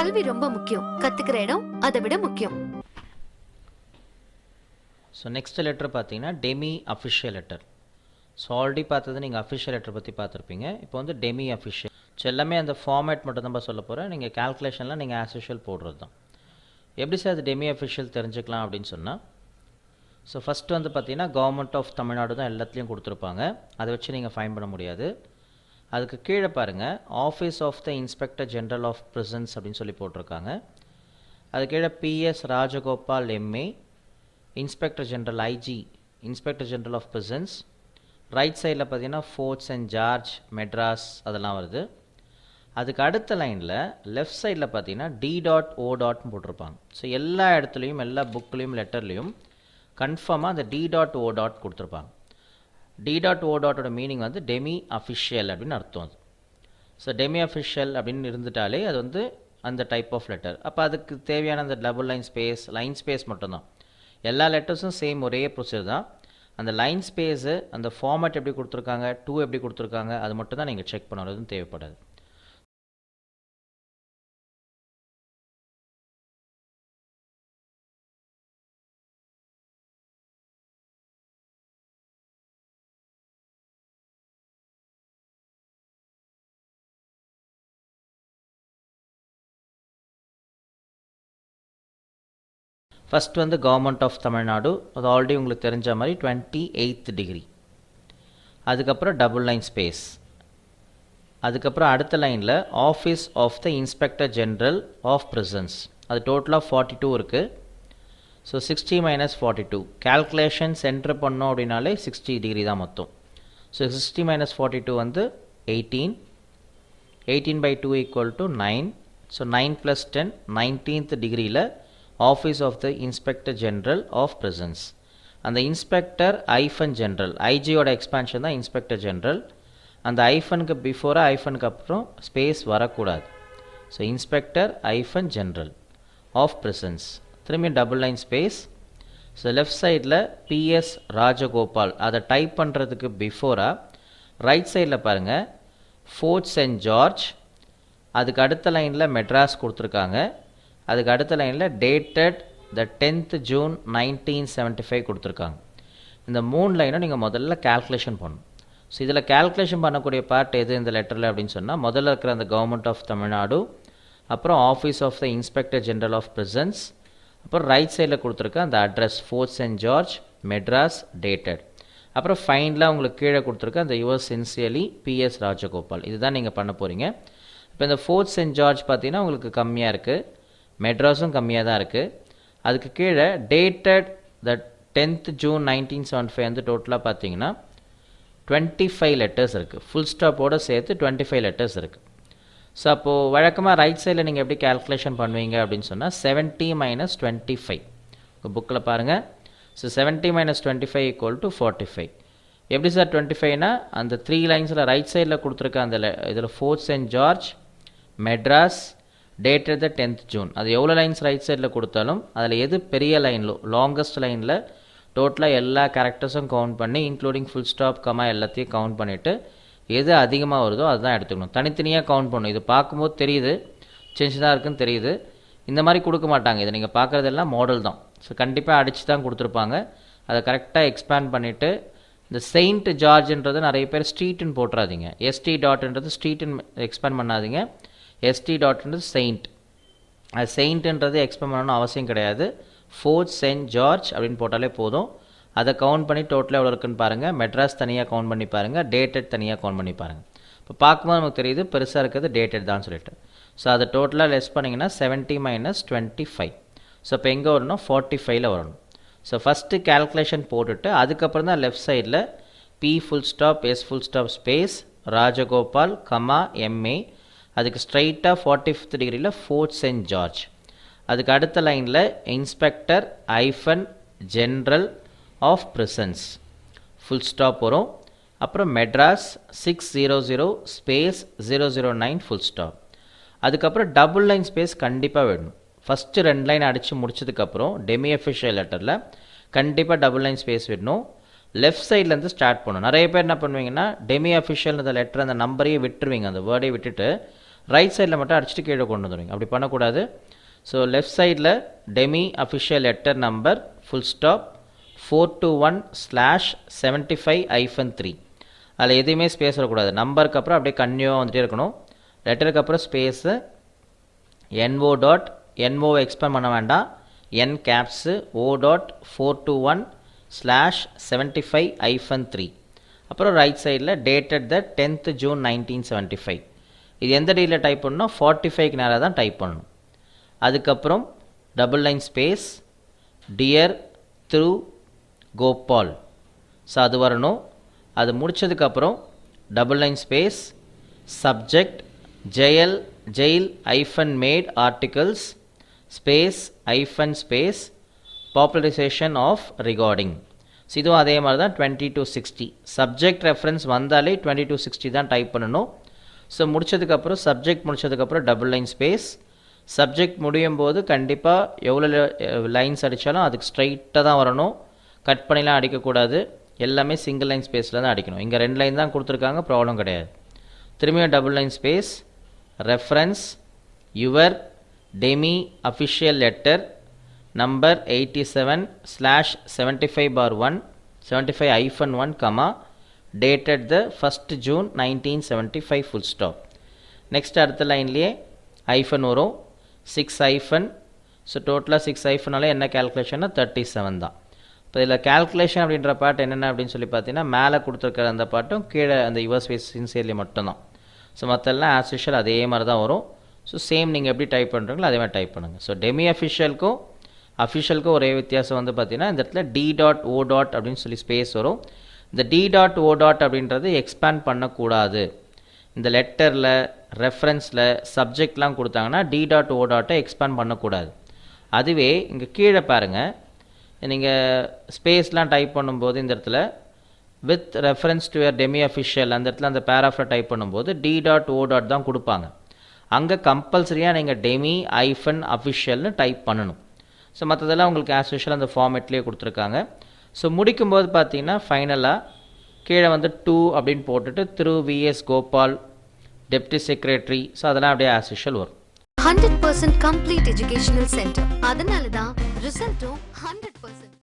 கல்வி ரொம்ப முக்கியம், கத்துக்கிற இடம் அதை விட முக்கியம். ஸோ நெக்ஸ்ட் லெட்டர் பார்த்தீங்கன்னா Demi official letter. So already பார்த்தது நீங்கள் அஃபிஷியல் லெட்டர் பற்றி பார்த்துருப்பீங்க. இப்போ வந்து டெமி அஃபிஷியல். ஸோ எல்லாமே அந்த ஃபார்மேட் மட்டும் தான் சொல்ல போகிறேன். நீங்கள் கேல்குலேஷன்லாம் நீங்கள் ஆஸ் யூஷுவல் போடுறது தான். எப்படி சார் அது டெமி அஃபிஷியல் தெரிஞ்சுக்கலாம் அப்படின்னு சொன்னால், ஸோ ஃபஸ்ட்டு வந்து பார்த்தீங்கன்னா கவர்மெண்ட் ஆஃப் தமிழ்நாடு தான் எல்லாத்துலேயும் கொடுத்துருப்பாங்க. அதை வச்சு நீங்கள் ஃபைன் பண்ண முடியாது. அதுக்கு கீழே பாருங்கள், office of the inspector general of prisons அப்படின்னு சொல்லி போட்டிருக்காங்க. அது கீழே PS Rajagopal MA, inspector general IG, inspector general of prisons. Right சைடில் பார்த்தீங்கன்னா ஃபோர்ட் சென்ட் ஜார்ஜ், மெட்ராஸ் அதெல்லாம் வருது. அதுக்கு அடுத்த லைனில் லெஃப்ட் சைடில் பார்த்தீங்கன்னா D.O. போட்டிருப்பாங்க. ஸோ எல்லா இடத்துலையும் எல்லா புக்லேயும் லெட்டர்லேயும் கன்ஃபார்மாக அந்த D.O. கொடுத்துருப்பாங்க. D.O. மீனிங் வந்து டெமி அஃபிஷியல் அப்படின்னு அர்த்தம். அது ஸோ டெமி அஃபிஷியல் அப்படின்னு இருந்துட்டாலே அது வந்து அந்த டைப் ஆஃப் லெட்டர். அப்போ அதுக்கு தேவையான அந்த டபுள் லைன் ஸ்பேஸ் மட்டும்தான். எல்லா லெட்டர்ஸும் சேம் ஒரே ப்ரொசீஜர் தான். அந்த லைன் ஸ்பேஸு, அந்த ஃபார்மேட் எப்படி கொடுத்துருக்காங்க, எப்படி கொடுத்துருக்காங்க, அது மட்டும் தான் நீங்கள் செக் பண்ணுறதும் தேவைப்படாது. ஃபஸ்ட் வந்து கவர்மெண்ட் ஆஃப் தமிழ்நாடு, அது ஆல்ரெடி உங்களுக்கு தெரிஞ்ச மாதிரி 28th டிகிரி. அதுக்கப்புறம் டபுள் லைன் ஸ்பேஸ். அதுக்கப்புறம் அடுத்த லைனில் office of the inspector general of prisons. அது டோட்டலாக 42 இருக்குது. ஸோ 60 - 42 கேல்குலேஷன் சென்டர் பண்ணோம் அப்படின்னாலே 60 டிகிரி தான் மொத்தம். ஸோ 60 - 42 வந்து 18. 18/2 = 9. ஸோ 9 + 10 19th டிகிரியில் office of the inspector general of prisons. அந்த இன்ஸ்பெக்டர் ஐஃபன் ஜென்ரல், ஐஜியோட எக்ஸ்பான்ஷன் தான் இன்ஸ்பெக்டர் ஜென்ரல். அந்த ஐஃபனுக்கு பிஃபோராக ஐஃபனுக்கு அப்புறம் ஸ்பேஸ் வரக்கூடாது. So inspector hyphen general of prisons, திரும்பி double line space. So left சைடில் பிஎஸ் ராஜகோபால், அதை டைப் பண்ணுறதுக்கு பிஃபோராக ரைட் சைடில் பாருங்கள் ஃபோர்ட் சென்ட் ஜார்ஜ். அதுக்கு அடுத்த லைனில் மெட்ராஸ் கொடுத்துருக்காங்க. அதுக்கு அடுத்த லைனில் டேட்டட் த 10th June 1975 கொடுத்துருக்காங்க. இந்த 3 லைனும் நீங்கள் முதல்ல கேல்குலேஷன் பண்ணணும். ஸோ இதில் கேல்குலேஷன் பண்ணக்கூடிய பார்ட் எது இந்த லெட்டரில் அப்படின்னு சொன்னால், முதல்ல இருக்கிற அந்த கவர்மெண்ட் ஆஃப் தமிழ்நாடு, அப்புறம் office of the inspector general of prisons, அப்புறம் ரைட் சைடில் கொடுத்துருக்க அந்த address Fort Saint George, Madras, dated. அப்புறம் ஃபைனலாக உங்களுக்கு கீழே கொடுத்துருக்க அந்த யுவர் சின்சியர்லி பிஎஸ் ராஜகோபால். இதுதான் நீங்கள் பண்ண போகிறீங்க. இப்போ இந்த ஃபோர்ட் சென்ட் ஜார்ஜ் பார்த்தீங்கன்னா உங்களுக்கு கம்மியாக இருக்குது, மெட்ராஸும் கம்மியாக தான் இருக்குது. அதுக்கு கீழே டேட்டட் த 10th June 1975 வந்து டோட்டலாக பார்த்தீங்கன்னா 25 லெட்டர்ஸ் இருக்குது. ஃபுல் ஸ்டாப்போடு சேர்த்து 25 லெட்டர்ஸ் இருக்குது. ஸோ அப்போது வழக்கமாக ரைட் சைடில் நீங்கள் எப்படி கேல்குலேஷன் பண்ணுவீங்க அப்படின்னு சொன்னால் 70 - 25 உங்கள் புக்கில் பாருங்கள். ஸோ 70 - 25 = 45. எப்படி சார் 25னா அந்த 3 லைன்ஸில் ரைட் சைடில் கொடுத்துருக்க அந்த இதில் Fort Saint George, Madras, dated the 10th June, அது எவ்வளோ லைன்ஸ் ரைட் சைடில் கொடுத்தாலும் அதில் எது பெரிய லைனில் லாங்கஸ்ட் லைனில் டோட்டலாக எல்லா கேரக்டர்ஸும் கவுண்ட் பண்ணி இன்க்ளூடிங் ஃபுல் ஸ்டாப், கமா எல்லாத்தையும் கவுண்ட் பண்ணிவிட்டு எது அதிகமாக வருதோ அதுதான் எடுத்துக்கணும். தனித்தனியாக கவுண்ட் பண்ணணும். இது பார்க்கும்போது தெரியுது சின்னதாக இருக்குன்னு தெரியுது. இந்த மாதிரி கொடுக்க மாட்டாங்க. இதை நீங்கள் பார்க்குறதெல்லாம் மாடல் தான். ஸோ கண்டிப்பாக அடித்து தான் கொடுத்துருப்பாங்க. அதை கரெக்டாக எக்ஸ்பேண்ட் பண்ணிவிட்டு இந்த செயின்ட் ஜார்ஜ்ன்றது நிறைய பேர் ஸ்ட்ரீட்டுன்னு போட்டுறாதீங்க. ST.ன்றது ஸ்ட்ரீட்டுன்னு எக்ஸ்பேண்ட் பண்ணாதீங்க. ST.ன்றது செயின்ட். அது செயின்ட்டுன்றது எக்ஸ்பேண்ட் பண்ணணும்னு அவசியம் கிடையாது. ஃபோர்ட் சென்ட் ஜார்ஜ் அப்படின்னு போட்டாலே போதும். அதை கவுண்ட் பண்ணி டோட்டலாக எவ்வளோ இருக்குன்னு பாருங்கள். மெட்ராஸ் தனியாக கவுண்ட் பண்ணி பாருங்கள், டேட்டட் தனியாக கவுண்ட் பண்ணி பாருங்கள். இப்போ பார்க்கும்போது நமக்கு தெரியுது பெருசாக இருக்கிறது டேட்டட் தான் சொல்லிட்டு. ஸோ அதை டோட்டலாக லெஸ் பண்ணிங்கன்னா 70 - 25. ஸோ இப்போ எங்கே வரணும், 45ல் வரணும். ஸோ ஃபஸ்ட்டு கேல்குலேஷன் போட்டுட்டு அதுக்கப்புறம் தான் லெஃப்ட் சைடில் P full stop, S full stop space, Rajagopal, comma, MA. அதுக்கு ஸ்ட்ரைட்டாக 45th டிகிரியில் ஃபோர்ட் சென்ட் ஜார்ஜ். அதுக்கு அடுத்த லைனில் inspector hyphen general of prisons, full stop வரும். அப்புறம் மெட்ராஸ் 600 ஸ்பேஸ் 009 ஃபுல் ஸ்டாப். அதுக்கப்புறம் டபுள் லைன் ஸ்பேஸ் கண்டிப்பாக வேணும். ஃபஸ்ட்டு 2 லைன் அடித்து முடிச்சதுக்கப்புறம் டெமி அஃபிஷியல் லெட்டரில் கண்டிப்பாக டபுள் லைன் ஸ்பேஸ் விடணும். லெஃப்ட் சைட்லேருந்து ஸ்டார்ட் பண்ணணும். நிறைய பேர் என்ன பண்ணுவீங்கன்னா டெமி அஃபிஷியல் அந்த லெட்டர் அந்த நம்பரையே விட்டுருவீங்க, அந்த வேர்டே விட்டுட்டு ரைட் சைடில் மட்டும் அடிச்சுட்டு கீழே கொண்டு வந்துடுவீங்க. அப்படி பண்ணக்கூடாது. ஸோ லெஃப்ட் சைடில் Demi official letter number full stop 421/75-3. அதில் எதுவுமே ஸ்பேஸ் வரக்கூடாது. நம்பருக்கு அப்புறம் அப்படியே கன்யூவாக வந்துகிட்டே இருக்கணும். லெட்டருக்கு அப்புறம் space NO dot NO expand பண்ண வேண்டாம். N caps O.421/75-3. அப்புறம் ரைட் சைடில் டேட்டட் த 10th June 1975. இது எந்த டேட்டில் டைப் பண்ணணும்? 45க்கு நேராக தான் டைப் பண்ணணும். அதுக்கப்புறம் double line space dear Thiru Gopal. So அது வரணும். அது முடித்ததுக்கப்புறம் double line space subject jail -made articles space space popularisation of regarding. So இதுவும் அதே மாதிரி தான் 20 to 60. சப்ஜெக்ட் ரெஃபரன்ஸ் வந்தாலே 20 to 60 தான் டைப் பண்ணணும். ஸோ முடித்ததுக்கப்புறம் சப்ஜெக்ட் முடித்ததுக்கப்புறம் டபுள் லைன் ஸ்பேஸ். சப்ஜெக்ட் முடியும் போது கண்டிப்பாக எவ்வளோ லைன்ஸ் அடித்தாலும் அதுக்கு ஸ்ட்ரைட்டாக தான் வரணும். கட் பண்ணிலாம் அடிக்கக்கூடாது. எல்லாமே சிங்கிள் லைன் ஸ்பேஸில் தான் அடிக்கணும். இங்கே 2 லைன் தான் கொடுத்துருக்காங்க, ப்ராப்ளம் கிடையாது. திரும்பியும் double line space reference your Demi official letter number 87/75/1 75-1, dated the 1st June 1975 full stop. Next அடுத்த லைன்லேயே ஐஃபன் வரும் 6 hyphen. ஸோ டோட்டலாக 6 hyphenனால என்ன கேல்குலேஷன்னா 37 தான். இப்போ இதில் கேல்குலேஷன் அப்படின்ற பாட்டு என்னென்ன அப்படின்னு சொல்லி பார்த்தீங்கன்னா மேலே கொடுத்துருக்கிற அந்த பாட்டும் கீழே அந்த யுவர் ஸ்பேஸ் சின்சியர்லி மட்டும்தான். ஸோ மற்றெல்லாம் ஆஸ் யூஷுவல் அதே மாதிரி தான் வரும். ஸோ சேம் நீங்கள் எப்படி டைப் பண்ணுறீங்களோ அதே மாதிரி டைப் பண்ணுங்கள். ஸோ டெமி அஃபிஷியலுக்கும் ஒரே வித்தியாசம் வந்து பார்த்தீங்கன்னா இந்த இடத்துல D.O. அப்படின்னு சொல்லி ஸ்பேஸ் வரும். இந்த D.O. அப்படின்றது எக்ஸ்பேண்ட் பண்ணக்கூடாது. இந்த லெட்டரில் ரெஃபரன்ஸில் சப்ஜெக்ட்லாம் கொடுத்தாங்கன்னா D.O. எக்ஸ்பேண்ட் பண்ணக்கூடாது. அதுவே இங்கே கீழே பாருங்கள், நீங்கள் ஸ்பேஸ்லாம் டைப் பண்ணும்போது இந்த இடத்துல with reference to your Demi official அந்த இடத்துல அந்த பேராஃபில் டைப் பண்ணும்போது D.O. தான் கொடுப்பாங்க. அங்கே கம்பல்சரியாக நீங்கள் டெமி -அஃபிஷியல்னு டைப் பண்ணணும். ஸோ மற்றதெல்லாம் உங்களுக்கு ஆஸ் யூஷுவல் அந்த ஃபார்மேட்லேயே கொடுத்துருக்காங்க. ஸோ முடிக்கும்போது பார்த்தீங்கன்னா ஃபைனலாக கீழே வந்து 2 அப்படின்னு போட்டுட்டு திரு VS Gopal deputy secretary. So அதெல்லாம் அப்படியே ஆஸ் யூஷுவல் வரும். 100% complete educational center. அதனால தான் ரிசல்ட்டும் 100%